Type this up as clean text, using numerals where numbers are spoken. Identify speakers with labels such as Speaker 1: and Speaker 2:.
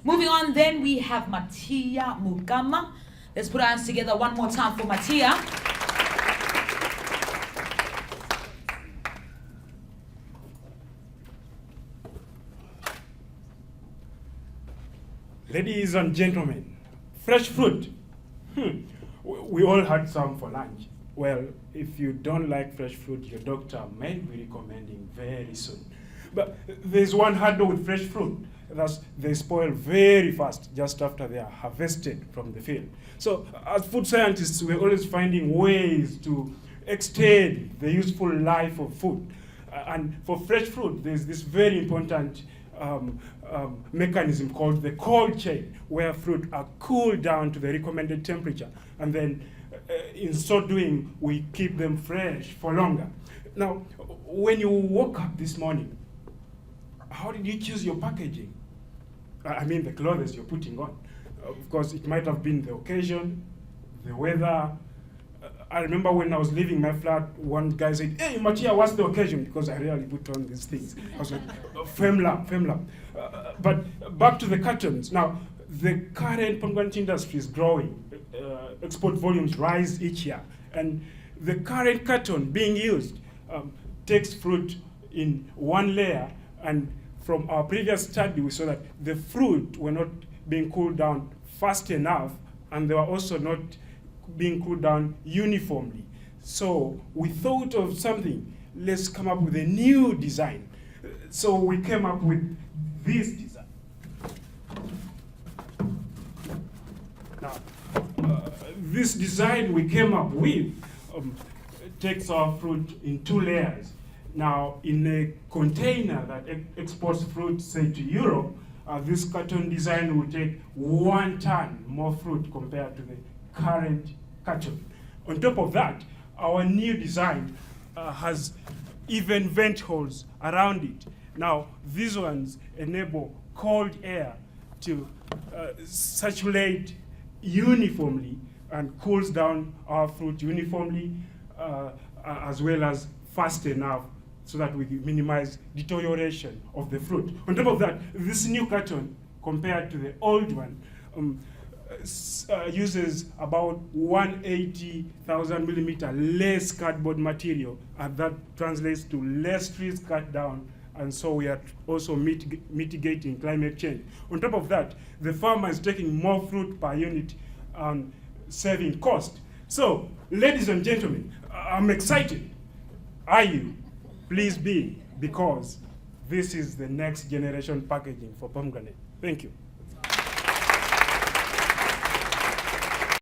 Speaker 1: Moving on then, we have Matia Mukama. Let's put our hands together one more time for Matia.
Speaker 2: Ladies and gentlemen, fresh fruit. We all had some for lunch. Well, if you don't like fresh fruit, your doctor may be recommending very soon. But there's one hurdle with fresh fruit. That's they spoil very fast just after they are harvested from the field. So as food scientists, we're always finding ways to extend the useful life of food. And for fresh fruit, there's this very important mechanism called the cold chain, where fruit are cooled down to the recommended temperature, and then in so doing, we keep them fresh for longer. Now, when you woke up this morning, how did you choose your packaging? I mean, the clothes you're putting on. Of course, it might have been the occasion, the weather. I remember when I was leaving my flat, one guy said, "Hey, Matia, what's the occasion?" Because I rarely put on these things. I was like, Famelab. But back to the cartons. Now, the current pomegranate industry is growing. Export volumes rise each year. And the current carton being used takes fruit in one layer. And from our previous study, we saw that the fruit were not being cooled down fast enough, and they were also not being cooled down uniformly. So we thought of something. Let's come up with a new design. So we came up with this design. Now, this design we came up with takes our fruit in two layers. Now, in a container that exports fruit, say, to Europe, this carton design will take 1 ton more fruit compared to the current carton. On top of that, our new design has even vent holes around it. Now, these ones enable cold air to circulate uniformly and cools down our fruit uniformly, as well as fast enough so that we minimize deterioration of the fruit. On top of that, this new carton, compared to the old one, uses about 180,000 millimeter less cardboard material, and that translates to less trees cut down, and so we are also mitigating climate change. On top of that, the farmer is taking more fruit per unit, saving cost. So, ladies and gentlemen, I'm excited. Are you? Please be, because this is the next generation packaging for pomegranate. Thank you.